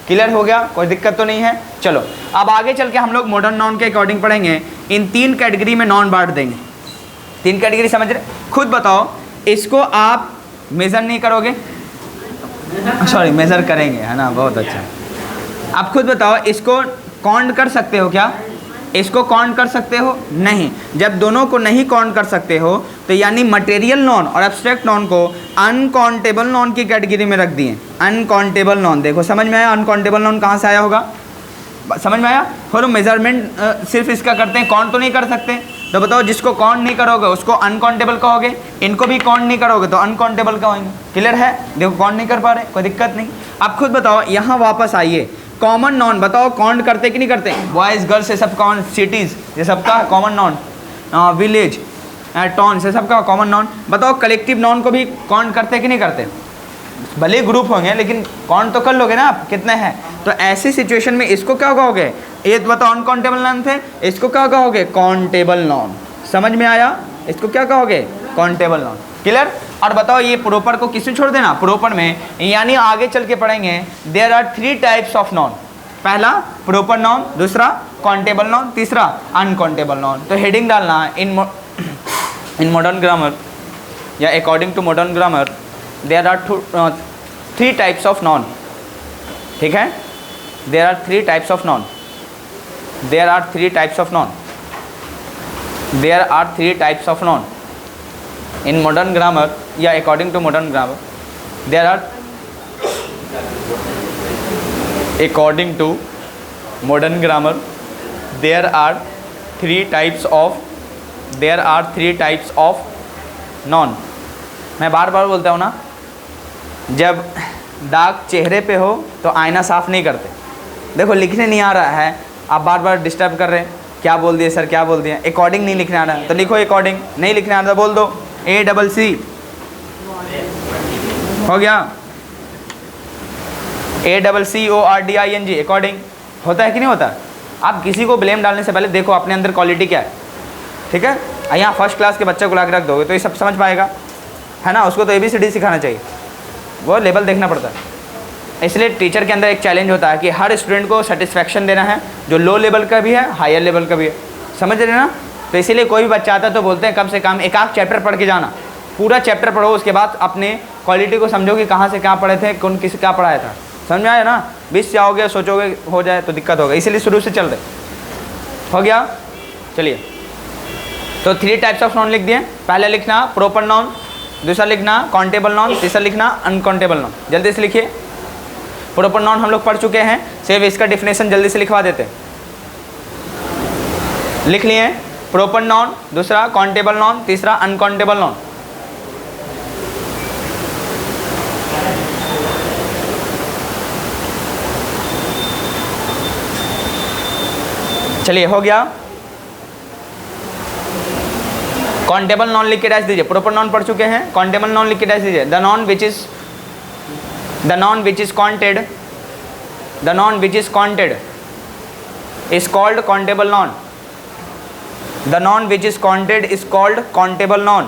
क्लियर हो गया? कोई दिक्कत तो नहीं है। चलो अब आगे चल के हम लोग मॉडर्न नॉन के अकॉर्डिंग पढ़ेंगे। इन 3 कैटेगरी में नॉन बांट देंगे। 3 कैटेगरी समझ रहे? खुद बताओ, इसको आप मेज़र नहीं करोगे, सॉरी मेज़र करेंगे, है ना, बहुत अच्छा। आप खुद बताओ, इसको काउंट कर सकते हो क्या? इसको काउंट कर सकते हो? नहीं। जब दोनों को नहीं काउंट कर सकते हो तो यानी मटेरियल नॉन और एब्स्ट्रैक्ट नॉन को अनकाउंटेबल नॉन की कैटेगरी में रख दिए। अनकाउंटेबल नॉन, देखो समझ में आया? अनकाउंटेबल नॉन कहाँ से आया होगा? समझ में आया? और मेजरमेंट सिर्फ इसका करते हैं, काउंट तो नहीं कर सकते। तो बताओ, जिसको काउंट नहीं करोगे उसको अनकाउंटेबल कहोगे, इनको भी काउंट नहीं करोगे तो अनकाउंटेबल कहोगे। क्लियर है? देखो काउंट नहीं कर पा रहे, कोई दिक्कत नहीं। अब खुद बताओ, यहाँ वापस आइए। कॉमन नॉन बताओ, काउंट करते कि नहीं करते? बॉयज़ गर्ल्स से सब कॉमन, सिटीज़ ये सबका कॉमन नॉन, विलेज टाउन से सबका कॉमन नॉन। बताओ कलेक्टिव नॉन को भी काउंट करते कि नहीं करते? भले ग्रुप होंगे लेकिन काउंट तो कर लोगे ना आप, कितने हैं। तो ऐसी सिचुएशन में इसको क्या कहोगे? ये बताओ अनकाउंटेबल नॉन थे, इसको क्या कहोगे? Countable noun. समझ में आया? इसको क्या कहोगे? Countable noun. क्लियर? और बताओ, ये प्रॉपर को किसमें छोड़ देना? प्रॉपर में, यानी आगे चल के पढ़ेंगे there are 3 types of noun. पहला प्रॉपर नॉन, दूसरा काउंटेबल नॉन, तीसरा अनकाउंटेबल नॉन। तो हेडिंग डालना इन मॉडर्न ग्रामर या according to modern grammar there are 3 types of noun. ठीक है? There are 3 types of noun. There are 3 types of noun. There are 3 types of noun in modern grammar या according to modern grammar there are according to modern grammar there are 3 types of non। मैं बार बार बोलता हूँ ना, जब दाग चेहरे पे हो तो आईना साफ नहीं करते। देखो लिखने नहीं आ रहा है, आप बार बार डिस्टर्ब कर रहे हैं, क्या बोल दिए सर, क्या बोल दिया। अकॉर्डिंग नहीं लिखने आ रहा है तो लिखो अकॉर्डिंग, नहीं लिखने आ रहा बोल दो ACC। हो गया? ACCORDING according. होता है कि नहीं होता? आप किसी को ब्लेम डालने से पहले देखो अपने अंदर क्वालिटी क्या है। ठीक है? यहाँ फर्स्ट क्लास के बच्चे को ला के रख दोगे तो ये सब समझ पाएगा, है ना। उसको तो ABCD सिखाना चाहिए, वो लेवल देखना पड़ता है। इसलिए टीचर के अंदर एक चैलेंज होता है कि हर स्टूडेंट को सेटिस्फैक्शन देना है, जो लो लेवल का भी है, हायर लेवल का भी है। समझ रहे ना? तो इसीलिए कोई भी बच्चा आता है तो बोलते हैं कम से कम एक आध चैप्टर पढ़ के जाना। पूरा चैप्टर पढ़ो, उसके बाद अपने क्वालिटी को समझो कि कहाँ से कहाँ पढ़े थे, कौन किस क्या पढ़ाया था। समझ में आया ना? 20 जाओगे सोचोगे हो जाए तो दिक्कत होगा, इसीलिए शुरू से चल रहे। हो गया? चलिए, तो 3 टाइप्स ऑफ नॉन लिख दिए। पहले लिखना प्रॉपर नॉन, दूसरा लिखना काउंटेबल नॉन, तीसरा लिखना अनकाउंटेबल नॉन। जल्दी से लिखिए। प्रॉपर नॉन हम लोग पढ़ चुके हैं, सिर्फ इसका डिफिनेशन जल्दी से लिखवा देते। लिख लिए प्रॉपर नॉन, दूसरा काउंटेबल नॉन, तीसरा अनकाउंटेबल नॉन। चलिए हो गया। काउंटेबल नॉन लिख के डैश दीजिए। प्रॉपर नॉन पढ़ चुके हैं, काउंटेबल नॉन लिख के डैश दीजिए। The noun which is counted, the noun which is counted is called countable noun. The noun which is counted is called countable noun.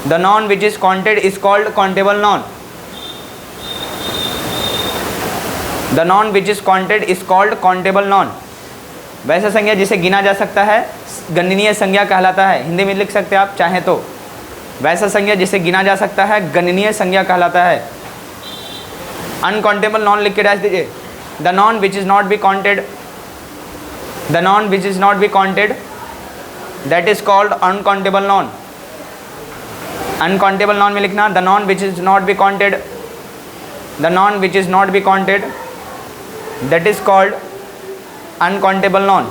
The noun which is counted is called countable noun. The noun which is counted is called countable noun. वैसा संज्ञा जिसे गिना जा सकता है गणनीय संज्ञा कहलाता है। हिंदी में लिख सकते हैं आप चाहें तो। वैसा संज्ञा जिसे गिना जा सकता है गणनीय संज्ञा कहलाता है। अनकाउंटेबल नॉन लिख के डैश दीजिए। The noun which is not be counted, the noun which is not be counted that is called uncountable noun. Uncountable noun में लिखना the noun which is not be counted, the noun which is not be counted that is called uncountable noun.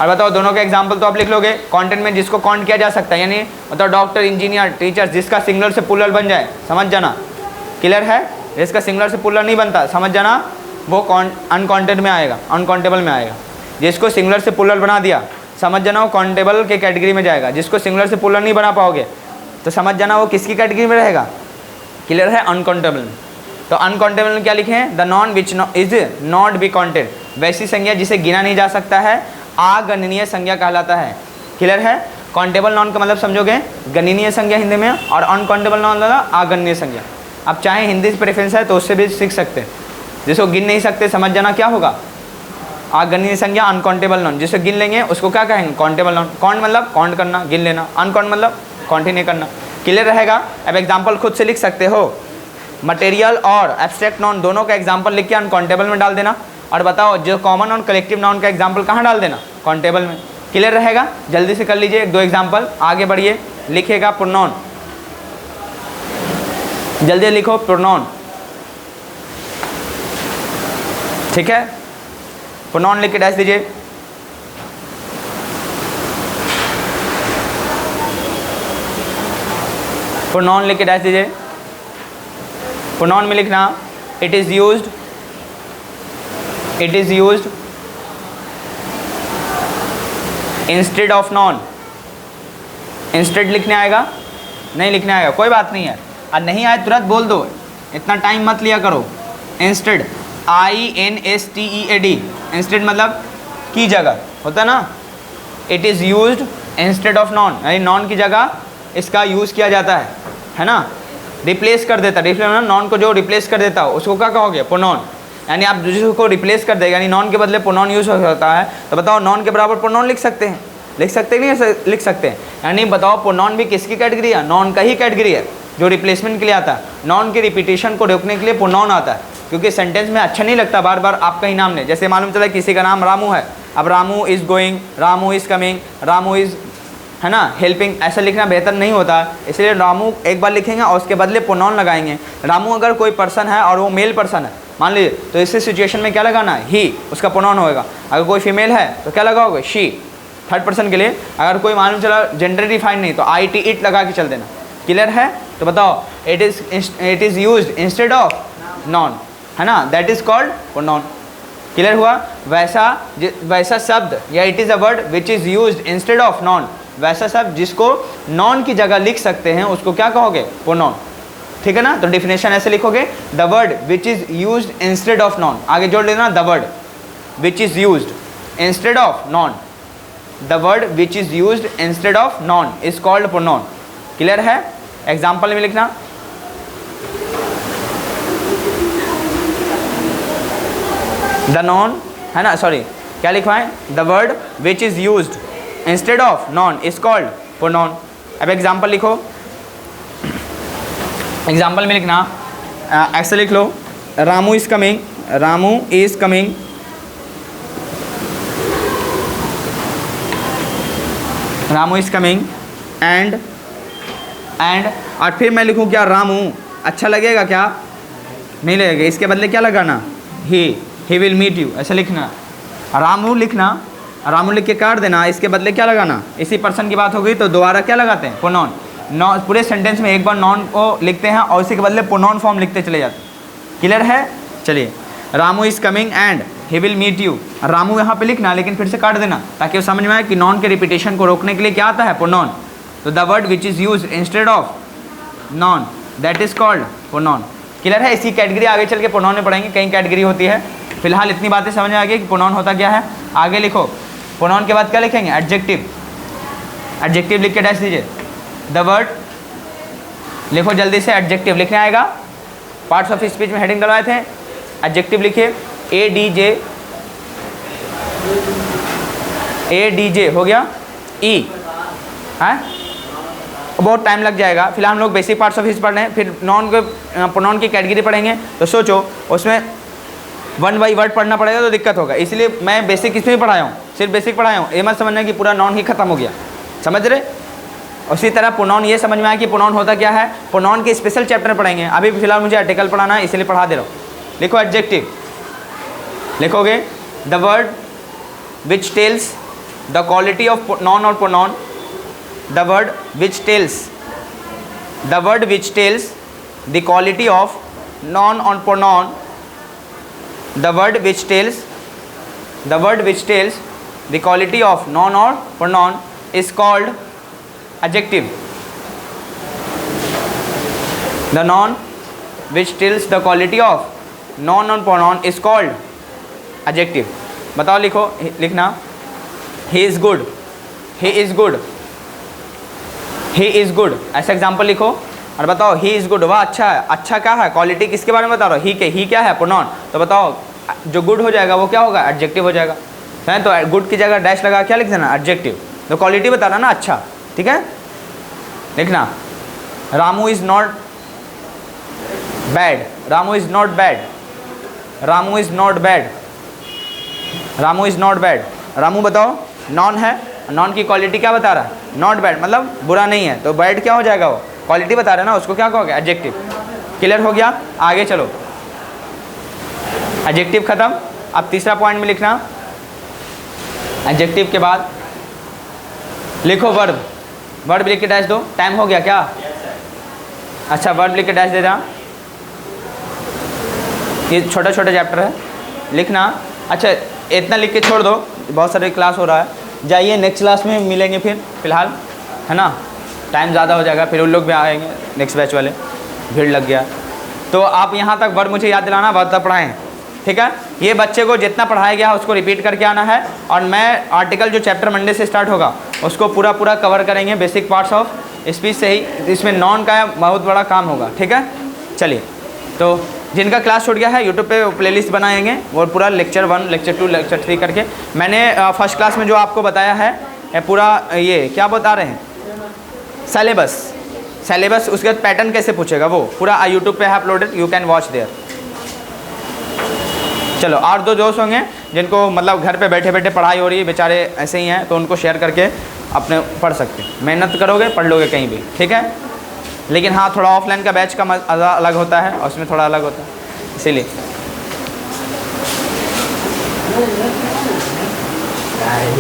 और बताओ दोनों के एग्जाम्पल तो आप लिख लोगे। काउंटेंट में जिसको काउंट किया जा सकता है, यानी बताओ डॉक्टर, इंजीनियर, टीचर, जिसका सिंगुलर से प्लूरल बन जाए, समझ जाना। क्लियर है? जिसका सिंगुलर से प्लूरल नहीं बनता, समझ जाना, वो अनकाउंटेड में आएगा, अनकाउंटेबल में आएगा। जिसको सिंगुलर से प्लूरल बना दिया, समझ जाना वो काउंटेबल के कैटेगरी में जाएगा। जिसको सिंगुलर से प्लूरल नहीं बना पाओगे तो समझ जाना वो किसकी कैटेगरी में रहेगा। क्लियर है? अनकाउंटेबल में। तो अनकाउंटेबल में क्या लिखे हैं? The noun which is not be counted, वैसी संज्ञा जिसे गिना नहीं जा सकता है अगणनीय संज्ञा कहलाता है। क्लियर है? काउंटेबल नॉन का मतलब समझोगे गणनीय संज्ञा हिंदी में, और अनकाउंटेबल नॉन लगा अगणनीय संज्ञा। अब चाहे हिंदी से प्रेफरेंस है तो उससे भी सीख सकते हैं। जिसको गिन नहीं सकते समझ जाना क्या होगा, अगणनीय संज्ञा अनकाउंटेबल नॉन। जिसे गिन लेंगे उसको क्या कहेंगे? Countable noun. काउंट मतलब काउंट करना, गिन लेना। अनकाउंट मतलब काउंट ही नहीं करना। क्लियर रहेगा? अब एग्जाम्पल खुद से लिख सकते हो। मटेरियल और एब्स्ट्रैक्ट नॉन दोनों का एग्जाम्पल लिख के अनकाउंटेबल में डाल देना, और बताओ जो कॉमन और कलेक्टिव नाउन का एग्जाम्पल कहाँ डाल देना? काउंटेबल में। क्लियर रहेगा? जल्दी से कर लीजिए एक दो एग्जाम्पल, आगे बढ़िए। लिखेगा प्रोनाउन, जल्दी लिखो प्रोनाउन। ठीक है? प्रोनाउन लिख के डैश दीजिए। प्रोनाउन लिख के डैश दीजिए। प्रोनाउन में लिखना it is used, it is used instead of non. Instead लिखने आएगा? नहीं लिखने आएगा, कोई बात नहीं है। और नहीं आए तुरंत बोल दो, इतना टाइम मत लिया करो। इंस्टेड, INSTEAD, इंस्टेड मतलब की जगह होता है ना। It is used instead of non, यानी नॉन की जगह इसका यूज़ किया जाता है ना। रिप्लेस कर देता, रिप्लेस मतलब नॉन को जो रिप्लेस कर देता उसको क्या कहोगे? प्रोनाउन। यानी आप जिसको रिप्लेस कर देगा, यानी नॉन के बदले प्रोनाउन यूज हो सकता है, तो बताओ नॉन के बराबर प्रोनाउन लिख सकते हैं? लिख सकते नहीं? ऐसे लिख सकते हैं। यानी बताओ प्रोनाउन भी किसकी कैटेगरी है? नॉन का ही कैटेगरी है, जो रिप्लेसमेंट के लिए आता है। नॉन की रिपीटेशन को रोकने के लिए प्रोनाउन आता है, क्योंकि सेंटेंस में अच्छा नहीं लगता बार बार आपका ही नाम ले। जैसे मालूम चला किसी का नाम रामू है, अब Ramu is going, Ramu is coming, Ramu is, है ना, हेल्पिंग, ऐसा लिखना बेहतर नहीं होता। इसलिए रामू एक बार लिखेंगे और उसके बदले प्रोनाउन लगाएंगे। रामू अगर कोई पर्सन है और वो मेल पर्सन है मान लीजिए, तो इस सिचुएशन में क्या लगाना है? ही, उसका प्रोनाउन होएगा। अगर कोई फीमेल है तो क्या लगाओगे? शी, थर्ड पर्सन के लिए। अगर कोई मालूम चला जेंडर डिफाइन नहीं तो IT इट लगा के चल देना। क्लियर है? तो बताओ it is used instead of non, है ना, that is called pronoun. Clear हुआ? वैसा शब्द या it is a word which is used instead of non, वैसा शब्द जिसको नॉन की जगह लिख सकते हैं उसको क्या कहोगे? प्रोनाउन। ठीक है ना? तो डिफिनेशन ऐसे लिखोगे, the word which is used instead of noun, आगे जोड़ लेना, the word which is used instead of noun, the word which is used instead of noun is called pronoun. Clear है? एग्जाम्पल में लिखना, द नॉन, है ना, सॉरी क्या लिखवाएं? The word which is used instead of noun is called pronoun. अब एग्जाम्पल लिखो। एग्जाम्पल में लिखना ऐसे लिख लो, Ramu is coming, Ramu is coming, Ramu is coming and और फिर मैं लिखूँ क्या? रामू। अच्छा लगेगा क्या? नहीं लगेगा। इसके बदले क्या लगाना? ही विल मीट यू, ऐसा लिखना। रामू लिखना, रामू लिख के काट देना, इसके बदले क्या लगाना? इसी पर्सन की बात हो गई तो दोबारा क्या लगाते हैं? प्रोनाउन। नॉन, पूरे सेंटेंस में एक बार नॉन को लिखते हैं और इसी के बदले प्रोनाउन फॉर्म लिखते चले जाते हैं। क्लियर है? चलिए, Ramu is coming and he will meet you. Ramu यहाँ पे लिखना लेकिन फिर से काट देना ताकि वो समझ में आए कि नॉन के रिपीटेशन को रोकने के लिए क्या आता है? प्रोनाउन। तो the word which is used instead of non that is called pronoun. Clear है? इसी कैटेगरी आगे चल के प्रोनाउन में पढ़ेंगे, कई कैटेगरी होती है। फिलहाल इतनी बातें समझ में आ गई कि प्रोनाउन होता क्या है। आगे लिखो, प्रोनाउन के बाद क्या लिखेंगे? एडजेक्टिव। एडजेक्टिव लिख के डैश दीजिए। द वर्ड लिखो जल्दी से, एडजेक्टिव लिखने आएगा। पार्ट्स ऑफ स्पीच में हेडिंग डलवाए थे, एडजेक्टिव लिखिए, ADJ हो गया, E है, बहुत टाइम लग जाएगा। फिलहाल हम लोग बेसिक पार्ट्स ऑफ स्पीच पढ़ रहे हैं, फिर प्रोनाउन की कैटेगरी पढ़ेंगे। तो सोचो उसमें वन बाई वर्ड पढ़ना पड़ेगा तो दिक्कत होगा, इसलिए मैं बेसिक इसमें ही पढ़ाया हूँ, सिर्फ बेसिक पढ़ाया हूँ। ये मत समझना कि पूरा नॉन ही खत्म हो गया, समझ रहे। उसी तरह प्रोनाउन ये समझ में आया कि प्रोनाउन होता क्या है, प्रोनाउन के स्पेशल चैप्टर पढ़ेंगे। अभी फिलहाल मुझे आर्टिकल पढ़ाना है इसलिए पढ़ा दे रहा हूँ। लिखो एडजेक्टिव, लिखोगे the word which tells the quality of non और pronoun, the word which tells the quality of noun or pronoun, the word which tells the quality of noun or pronoun is called adjective. The noun which tells the quality of noun or pronoun is called adjective. बताओ, लिखो, लिखना, he is good, he is good, he is good, ऐसा एग्जाम्पल लिखो और बताओ ही इज़ गुड, वह अच्छा है। अच्छा क्या है, क्वालिटी किसके बारे में बता रहा हो, ही क्या है, प्रोनाउन। तो बताओ जो गुड हो जाएगा वो क्या होगा, एडजेक्टिव हो जाएगा, है। तो गुड की जगह डैश लगा क्या लिख देना, एडजेक्टिव। तो क्वालिटी बता रहा ना, अच्छा, ठीक है। लिखना, Ramu is not bad, Ramu is not bad, Ramu is not bad, Ramu is not bad. Ramu बताओ नॉन है, नॉन की क्वालिटी क्या बता रहा है, नॉट बैड, मतलब बुरा नहीं है। तो बैड क्या हो जाएगा, वो क्वालिटी बता रहा है ना, उसको क्या कहोगे, एडजेक्टिव। क्लियर हो गया, आगे चलो। एडजेक्टिव खत्म, अब तीसरा पॉइंट में लिखना, एडजेक्टिव के बाद लिखो वर्ब, वर्ब लिख के डैश दो। टाइम हो गया क्या, अच्छा वर्ब लिख के डैश दे रहा, ये छोटा छोटा चैप्टर है, लिखना। अच्छा इतना लिख के छोड़ दो, बहुत सारे क्लास हो रहा है, जाइए नेक्स्ट क्लास में मिलेंगे फिर, फिलहाल है ना, टाइम ज़्यादा हो जाएगा, फिर उन लोग भी आएंगे नेक्स्ट बैच वाले, भीड़ लग गया। तो आप यहाँ तक वर्ड मुझे याद दिलाना, वर्ड तक पढ़ाएँ, ठीक है। ये बच्चे को जितना पढ़ाया गया है उसको रिपीट करके आना है, और मैं आर्टिकल जो चैप्टर मंडे से स्टार्ट होगा उसको पूरा कवर करेंगे, बेसिक पार्ट्स ऑफ स्पीच से ही। इसमें नॉन का बहुत बड़ा काम होगा, ठीक है। चलिए, तो जिनका क्लास छूट गया है यूट्यूब पे प्लेलिस्ट बनाएंगे, और पूरा लेक्चर 1, लेक्चर 2, लेक्चर 3 करके। मैंने फर्स्ट क्लास में जो आपको बताया है पूरा, ये क्या बता रहे हैं, सेलेबस, उसके बाद पैटर्न कैसे पूछेगा वो पूरा यूट्यूब पे है uploaded, you can watch there. चलो, और दो दोस्त होंगे जिनको मतलब घर पे बैठे बैठे पढ़ाई हो रही है, बेचारे ऐसे ही हैं, तो उनको शेयर करके अपने पढ़ सकते हैं। मेहनत करोगे पढ़ लोगे कहीं भी, ठीक है। लेकिन हाँ, थोड़ा ऑफलाइन का बैच का मज़ा अलग होता है और उसमें थोड़ा अलग होता है, इसीलिए।